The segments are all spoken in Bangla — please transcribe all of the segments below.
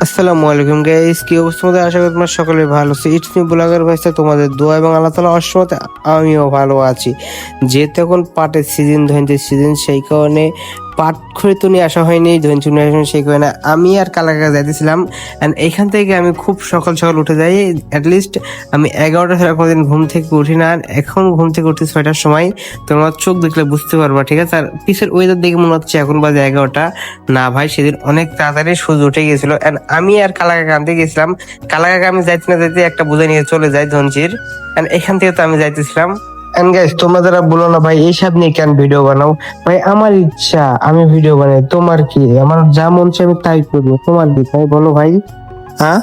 আসসালামু আলাইকুম গাইস, কি অবস্থা? তোমাদের আশা করি তোমরা সকলে ভালো আছো। ইটস মি ব্লগার ভাইসা, তোমাদের দোয়া এবং আল্লাহ তাআলা অসীমতে আমিও ভালো আছি। যেহেতু এখন পাটের সিজন, ধৈর্যের সিজন, সেই কারণে পাট খড়ি তো নিয়ে আসা হয়নি, ধৈর্য নিয়ে আসা হয়নি, সেই কারণে আমি আর কাকা যাইতেছিলাম। অ্যান্ড এখান থেকে আমি খুব সকাল সকাল উঠে যাই। অ্যাটলিস্ট আমি 11টা ছাড়া কোনোদিন ঘুম থেকে উঠি না। আর এখন ঘুম থেকে উঠি 6টার সময়। তোমরা চোখ দেখলে বুঝতে পারবা, ঠিক আছে? আর পিছের ওয়েদার দেখে মনে হচ্ছে এখন বাজে 11টা। না ভাই, সেদিন অনেক তাড়াতাড়ি সূর্য উঠে গেছিল। এন্ড আমি আর কালাকাকা আনতে গেছিলাম। কালাকাকা আমি যাইতে না যাইতে একটা বোঝা নিয়ে চলে যায় ধনচির। এন্ড এখান থেকে তো আমি যাইতেছিলাম। এন্ড গাইস, তোমরা যারা বলো না ভাই এইসব নিয়ে কেন ভিডিও বানাও, ভাই আমার ইচ্ছা আমি ভিডিও বানাই। তোমার কি? আমার যা মন চায় আমি তাই করবো। তোমার কি তাই বলো ভাই? হ্যাঁ,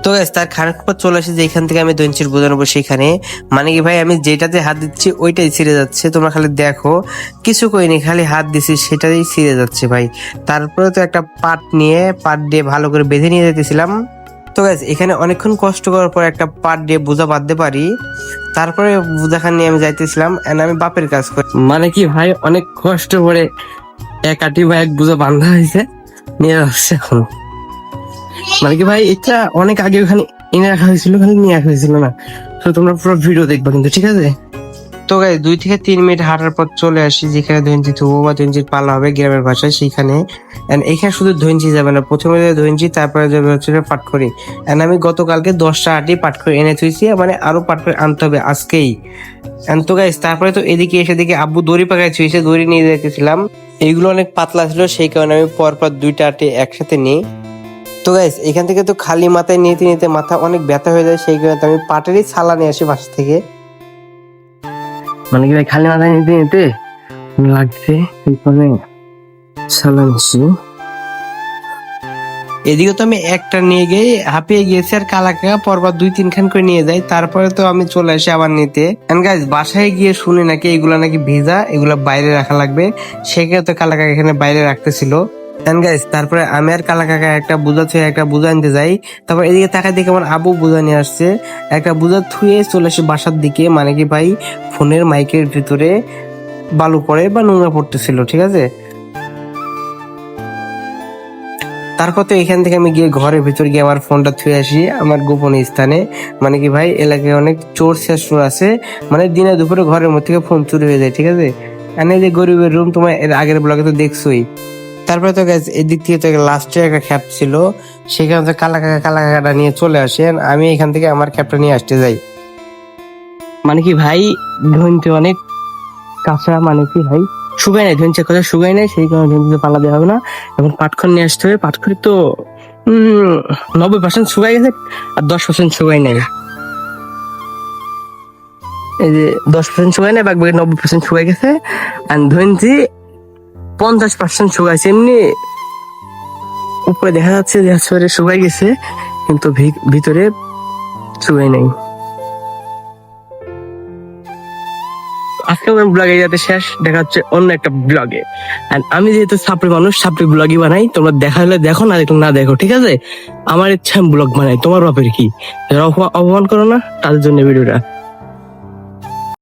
তো গাইস তার খানিক পর চলে আসি যেখান থেকে আমি দইঞ্চির বোঝানোবো সেখানে। মানে কি ভাই, আমি যেটাতে হাত দিচ্ছি ওইটাই ছিঁড়ে যাচ্ছে। তোমরা খালি দেখো, কিছু কইনি, খালি হাত দিছি সেটাই ছিঁড়ে যাচ্ছে ভাই। তারপরে তো একটা পাট দিয়ে ভালো করে বেঁধে নিয়ে যেতেছিলাম। তো গাইস এখানে অনেকক্ষণ কষ্ট করার পর একটা পাট দিয়ে বোঝা বাঁধতে পারি। তারপরে বোঝাখান নিয়ে আমি যাইতেছিলাম। এন্ড আমি বাপের কাজ করি। মানে কি ভাই, অনেক কষ্ট করে এক আটি বা এক বোঝা বাঁধা হয়েছে, নিয়ে যাচ্ছে এখন। মানে কি ভাই, এটা অনেক আগে ওখানে এনে রাখা হয়েছিল, ওখানে নিয়ে রাখা হয়েছিল না। তো তোমরা পুরো ভিডিও দেখবা কিন্তু, ঠিক আছে? তো গাই 2 থেকে 3 মিনিট হাঁটার পর চলে আসি যেখানে ধৈঞ্চি থুবো বা ধৈঞ্চির পালা হবে গ্রামের ভাষায়, সেইখানে। এন্ড এখানে শুধু ধৈঞ্চি যাবে না, প্রথমে যাবে ধৈঞ্চি, তারপরে যাবে হচ্ছে পাটখড়ি। এন্ড আমি গতকালকে 10টা আটি পাটখড়ি এনে থুইছি, মানে আরো পাটখড়ি আনতে হবে আজকেই। এন্ড তো গাইস তারপরে তো এদিকে এসে দেখি আব্বু দড়ি পাকায় থুইছে, দড়ি নিয়ে যেতেছিলাম। এইগুলো অনেক পাতলা ছিল, সেই কারণে আমি পরপর 2টা আটি একসাথে নিই। তো গাইস এখান থেকে তো খালি মাথায় নিতে নিতে মাথা অনেক ব্যথা হয়ে যায়, সেই কারণে আমি পাটেরই ছালা নিয়ে আসি বাসা থেকে। মানে কি ভাই, খালি মাথায় নিতে নিতে লাগছে, মানে ছালা নিচ্ছি। এদিকে তো আমি একটা নিয়ে গিয়ে হাঁপিয়ে গিয়েছি, আর কাকা পরপর 2-3 খান করে নিয়ে যাই। তারপরে তো আমি চলে আসি আবার নিতে। গাইস বাসায় গিয়ে শুনি নাকি এগুলা নাকি ভিজা, এগুলা বাইরে রাখা লাগবে। সেখানে তো কাকা এখানে বাইরে রাখতেছিল। গাইস তারপরে আমি আর কাকা একটা বোঝা থুয়ে একটা বোঝা আনতে যাই। তারপর এদিকে তাকাই দেখে আমার আবু বোঝা নিয়ে আসছে। একটা বোঝা থুয়ে চলে আসে বাসার দিকে। মানে কি ভাই, ফোনের মাইকের ভিতরে বালু পড়ে বা নোংরা পড়তেছিল, ঠিক আছে? তারপর তো এখান থেকে আমি গিয়ে ঘরের ভিতর গিয়ে আমার ফোনটা থুয়ে আসি আমার গোপনীয় স্থানে। মানে কি ভাই, এলাকায় অনেক চোর শেষর আছে, মানে দিনে দুপুরে ঘরের মধ্যে থেকে ফোন চুরি হয়ে যায়, ঠিক আছে? এনে যে গরিবের রুম, তোমার এর আগের ব্লগে তো দেখছোই। তারপরে তো গাইস এদিক থেকে তো লাস্টে একটা খ্যাপ ছিল, সেখানে তো কালাকাটা নিয়ে চলে আসেন। আমি এখান থেকে আমার খ্যাপটা নিয়ে আসতে যাই। মানে কি ভাই, ধনতে অনেক কাঁচা, মানে কি ভাই শুকাই নাই, ধনচের কথা শুকাই নাই, সেই কারণে ধনতে পালা দেওয়া হবে না। এখন পাটখড় নিয়ে আসতে হবে। পাটখড়ি তো 90% শুকাই গেছে, আর 10% শুকাই নাই। এই যে 10% শুকাই নাই, বাকি 90% শুকাই গেছে। আর ধনছি 50% শুকাইছে। এমনি উপরে দেখা যাচ্ছে যে আসলে শুকাই গেছে, কিন্তু ভিতরে শুকাই নাই। আজকে ব্লগে যাতে শেষ, দেখা হচ্ছে অন্য একটা ব্লগে। আমি যেহেতু সাপড়ি মানুষ, সাপড়ি ব্লগই বানাই। তোমরা দেখালে দেখো, না দেখো না দেখো, ঠিক আছে? আমার ইচ্ছা আমি ব্লগ বানাই, তোমার বাপের কি? যারা অপমান করো না তাদের জন্য ভিডিওটা।